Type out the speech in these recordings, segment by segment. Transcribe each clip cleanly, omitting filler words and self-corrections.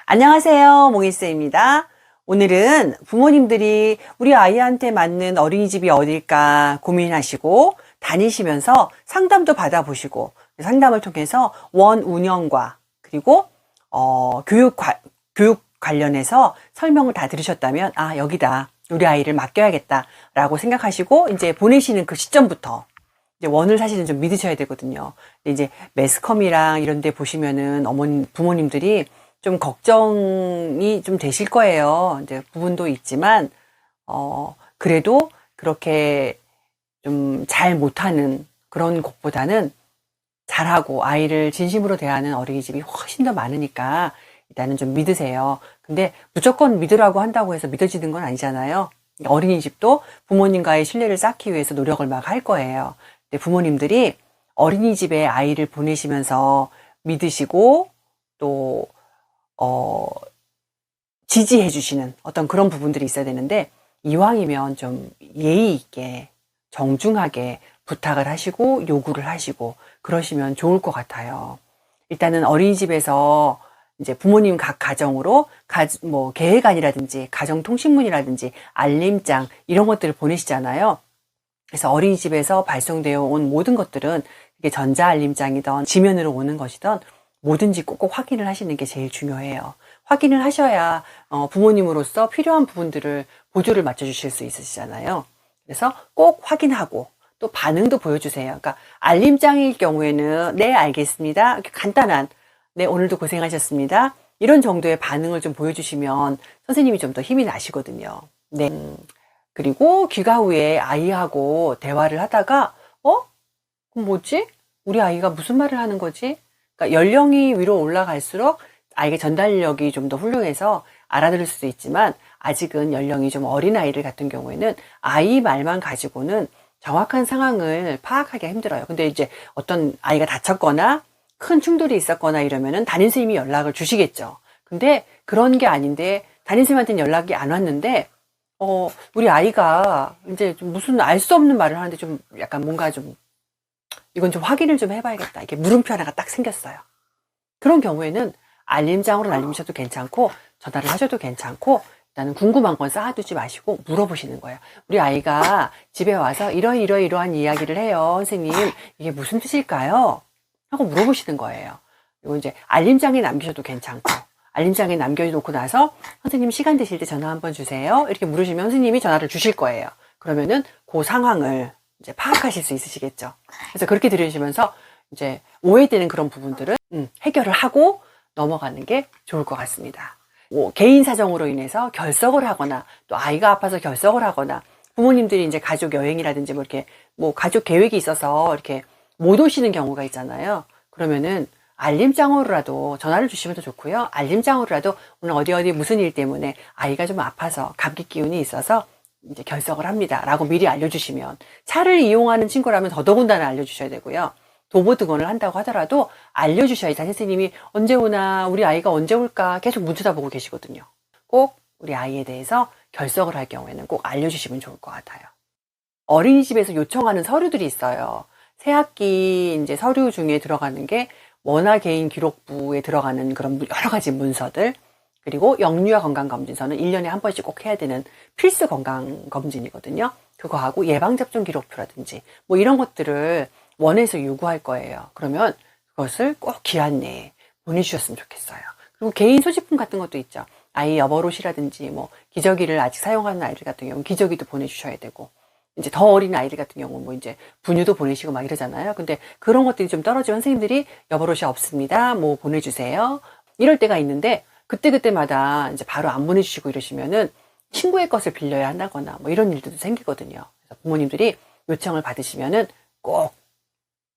안녕하세요, 몽이쌤입니다. 오늘은 부모님들이 우리 아이한테 맞는 어린이집이 어딜까 고민하시고 다니시면서 상담도 받아보시고 상담을 통해서 원 운영과 그리고 교육 관련해서 설명을 다 들으셨다면 여기다 우리 아이를 맡겨야겠다 라고 생각하시고 이제 보내시는 그 시점부터 이제 원을 사실은 좀 믿으셔야 되거든요. 근데 이제 매스컴이랑 이런 데 보시면은 부모님들이 좀 걱정이 좀 되실 거예요. 이제 부분도 있지만, 그래도 그렇게 좀 잘 못하는 그런 곳보다는 잘하고 아이를 진심으로 대하는 어린이집이 훨씬 더 많으니까 일단은 좀 믿으세요. 근데 무조건 믿으라고 한다고 해서 믿어지는 건 아니잖아요. 어린이집도 부모님과의 신뢰를 쌓기 위해서 노력을 막 할 거예요. 근데 부모님들이 어린이집에 아이를 보내시면서 믿으시고 또 지지해 주시는 어떤 그런 부분들이 있어야 되는데 이왕이면 좀 예의 있게 정중하게 부탁을 하시고 요구를 하시고 그러시면 좋을 것 같아요. 일단은 어린이집에서 이제 부모님 각 가정으로 뭐 계획안이라든지 가정통신문이라든지 알림장 이런 것들을 보내시잖아요. 그래서 어린이집에서 발송되어 온 모든 것들은 이게 전자알림장이든 지면으로 오는 것이든 뭐든지 꼭꼭 확인을 하시는 게 제일 중요해요. 확인을 하셔야 부모님으로서 필요한 부분들을 보조를 맞춰주실 수 있으시잖아요. 그래서 꼭 확인하고 또 반응도 보여주세요. 그러니까 알림장일 경우에는 네 알겠습니다. 이렇게 간단한 네 오늘도 고생하셨습니다. 이런 정도의 반응을 좀 보여주시면 선생님이 좀 더 힘이 나시거든요. 네. 그리고 귀가 후에 아이하고 대화를 하다가 그럼 뭐지? 우리 아이가 무슨 말을 하는 거지? 그러니까 연령이 위로 올라갈수록 아이의 전달력이 좀 더 훌륭해서 알아들을 수도 있지만 아직은 연령이 좀 어린 아이들 같은 경우에는 아이 말만 가지고는 정확한 상황을 파악하기가 힘들어요. 근데 이제 어떤 아이가 다쳤거나 큰 충돌이 있었거나 이러면은 담임선생님이 연락을 주시겠죠. 근데 그런 게 아닌데 담임선생님한테는 연락이 안 왔는데 우리 아이가 이제 좀 무슨 알 수 없는 말을 하는데 좀 약간 뭔가 좀 이건 좀 확인을 좀 해봐야겠다. 이게 물음표 하나가 딱 생겼어요. 그런 경우에는 알림장으로 날리셔도 괜찮고 전화를 하셔도 괜찮고 일단은 궁금한 건 쌓아두지 마시고 물어보시는 거예요. 우리 아이가 집에 와서 이러한 이야기를 해요. 선생님 이게 무슨 뜻일까요? 하고 물어보시는 거예요. 그리고 이제 알림장에 남기셔도 괜찮고 알림장에 남겨놓고 나서 선생님 시간 되실 때 전화 한번 주세요. 이렇게 물으시면 선생님이 전화를 주실 거예요. 그러면은 그 상황을 이제 파악하실 수 있으시겠죠. 그래서 그렇게 들으시면서 이제 오해되는 그런 부분들은 해결을 하고 넘어가는 게 좋을 것 같습니다. 뭐 개인 사정으로 인해서 결석을 하거나 또 아이가 아파서 결석을 하거나 부모님들이 이제 가족 여행이라든지 뭐 이렇게 뭐 가족 계획이 있어서 이렇게 못 오시는 경우가 있잖아요. 그러면은 알림장으로라도 전화를 주시면 더 좋고요. 알림장으로라도 오늘 어디 무슨 일 때문에 아이가 좀 아파서 감기 기운이 있어서 이제 결석을 합니다. 라고 미리 알려주시면 차를 이용하는 친구라면 더더군다나 알려주셔야 되고요. 도보 등원을 한다고 하더라도 알려주셔야지 선생님이 언제 오나 우리 아이가 언제 올까 계속 눈 쳐다보고 계시거든요. 꼭 우리 아이에 대해서 결석을 할 경우에는 꼭 알려주시면 좋을 것 같아요. 어린이집에서 요청하는 서류들이 있어요. 새학기 이제 서류 중에 들어가는 게 원화개인 기록부에 들어가는 그런 여러 가지 문서들 그리고 영유아 건강검진서는 1년에 한 번씩 꼭 해야 되는 필수 건강검진이거든요. 그거하고 예방접종 기록표라든지 뭐 이런 것들을 원에서 요구할 거예요. 그러면 그것을 꼭 기한 내에 보내주셨으면 좋겠어요. 그리고 개인 소지품 같은 것도 있죠. 아이 여벌옷이라든지 뭐 기저귀를 아직 사용하는 아이들 같은 경우는 기저귀도 보내주셔야 되고 이제 더 어린 아이들 같은 경우는 뭐 이제 분유도 보내시고 막 이러잖아요. 근데 그런 것들이 좀 떨어지면 선생님들이 여벌옷이 없습니다. 뭐 보내주세요. 이럴 때가 있는데 그때마다 이제 바로 안 보내주시고 이러시면은 친구의 것을 빌려야 한다거나 뭐 이런 일들도 생기거든요. 그래서 부모님들이 요청을 받으시면은 꼭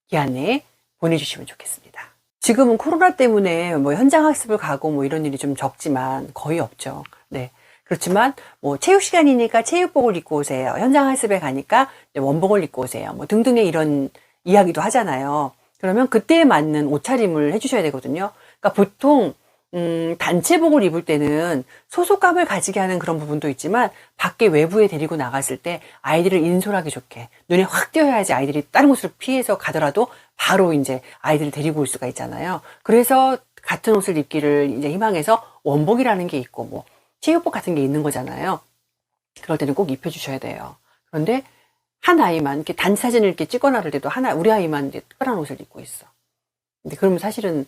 기한 내에 보내주시면 좋겠습니다. 지금은 코로나 때문에 뭐 현장 학습을 가고 뭐 이런 일이 좀 적지만 거의 없죠. 네. 그렇지만 뭐 체육 시간이니까 체육복을 입고 오세요. 현장 학습에 가니까 원복을 입고 오세요. 뭐 등등의 이런 이야기도 하잖아요. 그러면 그때에 맞는 옷차림을 해주셔야 되거든요. 그러니까 보통 단체복을 입을 때는 소속감을 가지게 하는 그런 부분도 있지만 밖에 외부에 데리고 나갔을 때 아이들을 인솔하기 좋게 눈에 확 띄어야지 아이들이 다른 곳을 피해서 가더라도 바로 이제 아이들을 데리고 올 수가 있잖아요. 그래서 같은 옷을 입기를 이제 희망해서 원복이라는 게 있고 뭐 체육복 같은 게 있는 거잖아요. 그럴 때는 꼭 입혀주셔야 돼요. 그런데 한 아이만 이렇게 단체 사진을 이렇게 찍어놔를 때도 우리 아이만 이제 특별한 옷을 입고 있어. 근데 그러면 사실은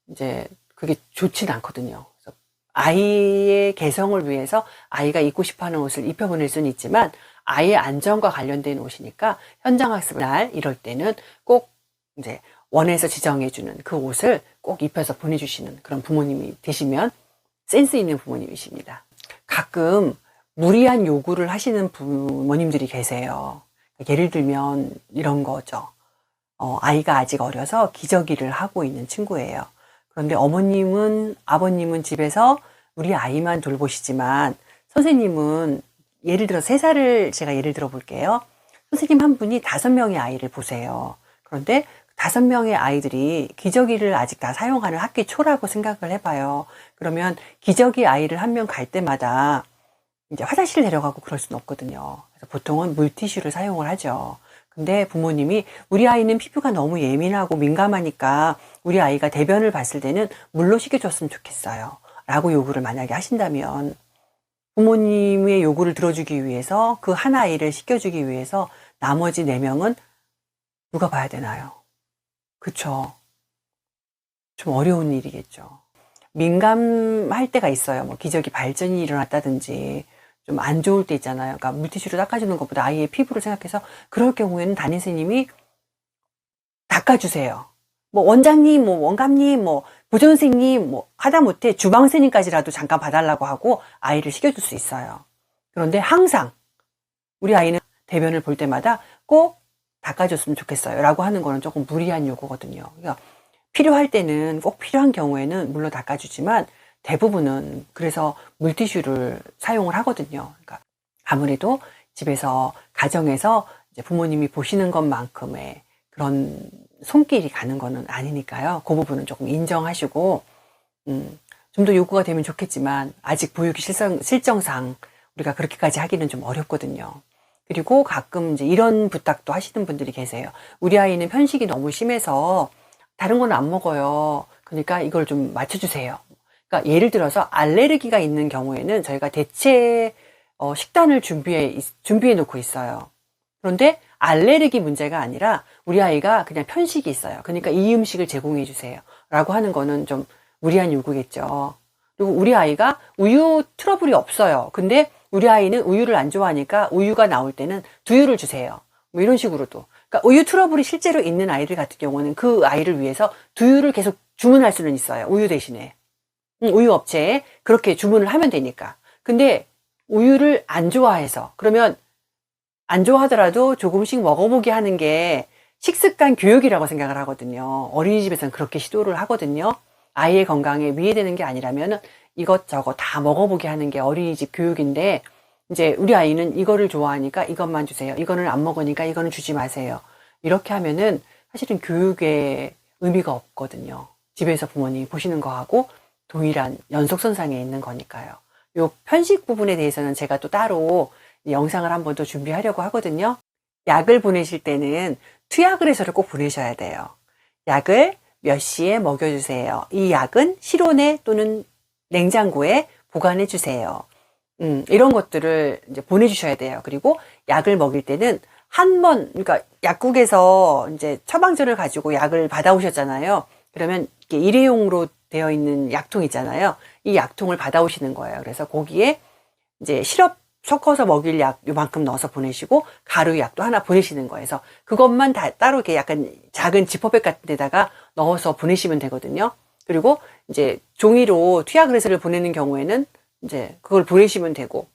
이제 그게 좋지는 않거든요. 그래서 아이의 개성을 위해서 아이가 입고 싶어하는 옷을 입혀보낼 수는 있지만 아이의 안전과 관련된 옷이니까 현장 학습 날 이럴 때는 꼭 이제 원에서 지정해주는 그 옷을 꼭 입혀서 보내주시는 그런 부모님이 되시면 센스 있는 부모님이십니다. 가끔 무리한 요구를 하시는 부모님들이 계세요. 예를 들면 이런 거죠. 아이가 아직 어려서 기저귀를 하고 있는 친구예요. 그런데 아버님은 집에서 우리 아이만 돌보시지만 선생님은 예를 들어 3살을 제가 예를 들어 볼게요. 선생님 한 분이 5명의 아이를 보세요. 그런데 5명의 아이들이 기저귀를 아직 다 사용하는 학기 초라고 생각을 해봐요. 그러면 기저귀 아이를 한 명 갈 때마다 이제 화장실 데려가고 그럴 수는 없거든요. 그래서 보통은 물티슈를 사용을 하죠. 근데 부모님이 우리 아이는 피부가 너무 예민하고 민감하니까 우리 아이가 대변을 봤을 때는 물로 씻겨줬으면 좋겠어요. 라고 요구를 만약에 하신다면 부모님의 요구를 들어주기 위해서 그 한 아이를 씻겨주기 위해서 나머지 4명은 누가 봐야 되나요? 그쵸. 좀 어려운 일이겠죠. 민감할 때가 있어요. 뭐 기저귀 발전이 일어났다든지 좀 안 좋을 때 있잖아요. 그러니까 물티슈로 닦아주는 것보다 아이의 피부를 생각해서 그럴 경우에는 담임 선생님이 닦아주세요. 뭐 원장님, 뭐 원감님, 뭐 부전선생님, 뭐 하다못해 주방 선생님까지라도 잠깐 봐달라고 하고 아이를 시켜줄 수 있어요. 그런데 항상 우리 아이는 대변을 볼 때마다 꼭 닦아줬으면 좋겠어요. 라고 하는 거는 조금 무리한 요구거든요. 그러니까 필요할 때는 꼭 필요한 경우에는 물론 닦아주지만 대부분은 그래서 물티슈를 사용을 하거든요. 그러니까 아무래도 집에서 가정에서 이제 부모님이 보시는 것만큼의 그런 손길이 가는 거는 아니니까요. 그 부분은 조금 인정하시고 좀 더 요구가 되면 좋겠지만 아직 보육이 실정상 우리가 그렇게까지 하기는 좀 어렵거든요. 그리고 가끔 이제 이런 부탁도 하시는 분들이 계세요. 우리 아이는 편식이 너무 심해서 다른 건 안 먹어요. 그러니까 이걸 좀 맞춰주세요. 그러니까 예를 들어서 알레르기가 있는 경우에는 저희가 대체 식단을 준비해 놓고 있어요. 그런데 알레르기 문제가 아니라 우리 아이가 그냥 편식이 있어요. 그러니까 이 음식을 제공해 주세요. 라고 하는 거는 좀 무리한 요구겠죠. 그리고 우리 아이가 우유 트러블이 없어요. 근데 우리 아이는 우유를 안 좋아하니까 우유가 나올 때는 두유를 주세요. 뭐 이런 식으로도. 그러니까 우유 트러블이 실제로 있는 아이들 같은 경우는 그 아이를 위해서 두유를 계속 주문할 수는 있어요. 우유 대신에. 우유 업체에 그렇게 주문을 하면 되니까. 근데 우유를 안 좋아해서 그러면 안 좋아하더라도 조금씩 먹어보게 하는 게 식습관 교육이라고 생각을 하거든요. 어린이집에서는 그렇게 시도를 하거든요. 아이의 건강에 위해되는 게 아니라면 이것저것 다 먹어보게 하는 게 어린이집 교육인데 이제 우리 아이는 이거를 좋아하니까 이것만 주세요. 이거는 안 먹으니까 이거는 주지 마세요. 이렇게 하면은 사실은 교육에 의미가 없거든요. 집에서 부모님이 보시는 거하고 동일한 연속선상에 있는 거니까요. 요 편식 부분에 대해서는 제가 또 따로 영상을 한번 더 준비하려고 하거든요. 약을 보내실 때는 투약을 해서를 꼭 보내셔야 돼요. 약을 몇 시에 먹여주세요. 이 약은 실온에 또는 냉장고에 보관해 주세요. 이런 것들을 이제 보내주셔야 돼요. 그리고 약을 먹일 때는 그러니까 약국에서 이제 처방전을 가지고 약을 받아오셨잖아요. 그러면 이렇게 일회용으로 되어 있는 약통 있잖아요. 이 약통을 받아오시는 거예요. 그래서 거기에 이제 시럽 섞어서 먹일 약 요만큼 넣어서 보내시고 가루 약도 하나 보내시는 거예요. 그래서 그것만 다 따로 이렇게 약간 작은 지퍼백 같은 데다가 넣어서 보내시면 되거든요. 그리고 이제 종이로 투약의뢰서를 보내는 경우에는 이제 그걸 보내시면 되고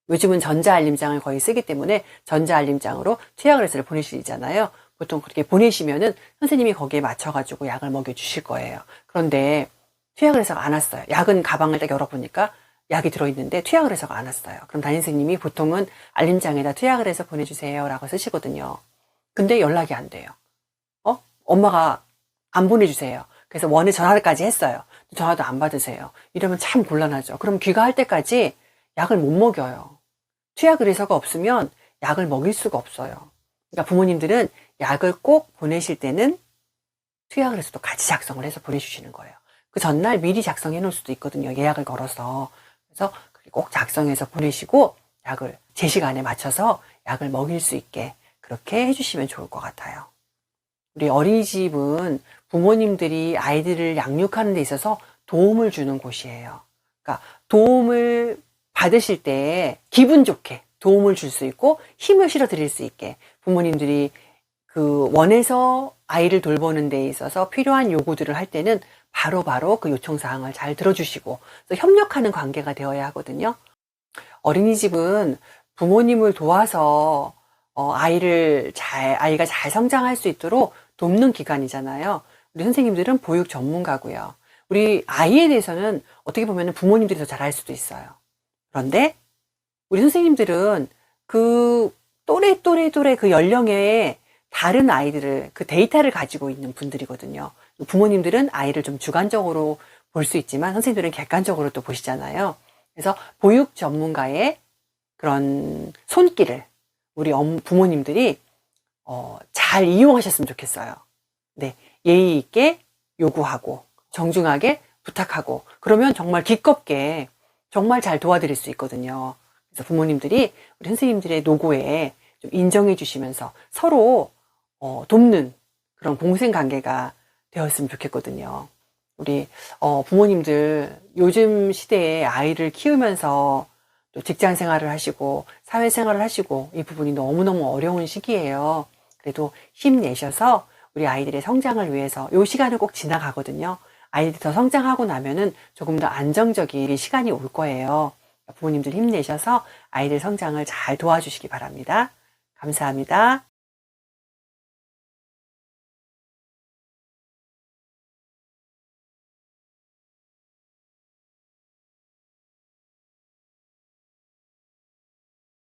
요즘은 전자알림장을 거의 쓰기 때문에 전자알림장으로 투약의뢰서를 보내시잖아요. 보통 그렇게 보내시면은 선생님이 거기에 맞춰가지고 약을 먹여주실 거예요. 그런데 투약의뢰서가 안 왔어요. 약은 가방을 딱 열어보니까 약이 들어있는데 투약의뢰서가 안 왔어요. 그럼 담임 선생님이 보통은 알림장에다 투약의뢰서 보내주세요 라고 쓰시거든요. 근데 연락이 안 돼요. 엄마가 안 보내주세요. 그래서 원에 전화까지 했어요. 전화도 안 받으세요. 이러면 참 곤란하죠. 그럼 귀가할 때까지 약을 못 먹여요. 투약의뢰서가 없으면 약을 먹일 수가 없어요. 그러니까 부모님들은 약을 꼭 보내실 때는 투약의뢰서도 같이 작성을 해서 보내주시는 거예요. 그 전날 미리 작성해 놓을 수도 있거든요. 예약을 걸어서. 그래서 꼭 작성해서 보내시고 약을 제 시간에 맞춰서 약을 먹일 수 있게 그렇게 해주시면 좋을 것 같아요. 우리 어린이집은 부모님들이 아이들을 양육하는 데 있어서 도움을 주는 곳이에요. 그러니까 도움을 받으실 때 기분 좋게 도움을 줄 수 있고 힘을 실어 드릴 수 있게 부모님들이 그 원해서 아이를 돌보는 데 있어서 필요한 요구들을 할 때는 바로바로 그 요청사항을 잘 들어주시고 협력하는 관계가 되어야 하거든요. 어린이집은 부모님을 도와서 아이가 잘 성장할 수 있도록 돕는 기관이잖아요. 우리 선생님들은 보육 전문가고요. 우리 아이에 대해서는 어떻게 보면 부모님들이 더 잘할 수도 있어요. 그런데 우리 선생님들은 그 또래 그 연령의 다른 아이들을 그 데이터를 가지고 있는 분들이거든요. 부모님들은 아이를 좀 주관적으로 볼 수 있지만 선생님들은 객관적으로 또 보시잖아요. 그래서 보육 전문가의 그런 손길을 우리 부모님들이 잘 이용하셨으면 좋겠어요. 네, 예의 있게 요구하고 정중하게 부탁하고 그러면 정말 기껍게 정말 잘 도와드릴 수 있거든요. 그래서 부모님들이 우리 선생님들의 노고에 좀 인정해 주시면서 서로 돕는 그런 공생관계가 되었으면 좋겠거든요. 우리 부모님들 요즘 시대에 아이를 키우면서 또 직장 생활을 하시고 사회 생활을 하시고 이 부분이 너무너무 어려운 시기예요. 그래도 힘내셔서 우리 아이들의 성장을 위해서 이 시간은 꼭 지나가거든요. 아이들이 더 성장하고 나면은 조금 더 안정적인 시간이 올 거예요. 부모님들 힘내셔서 아이들 성장을 잘 도와주시기 바랍니다. 감사합니다.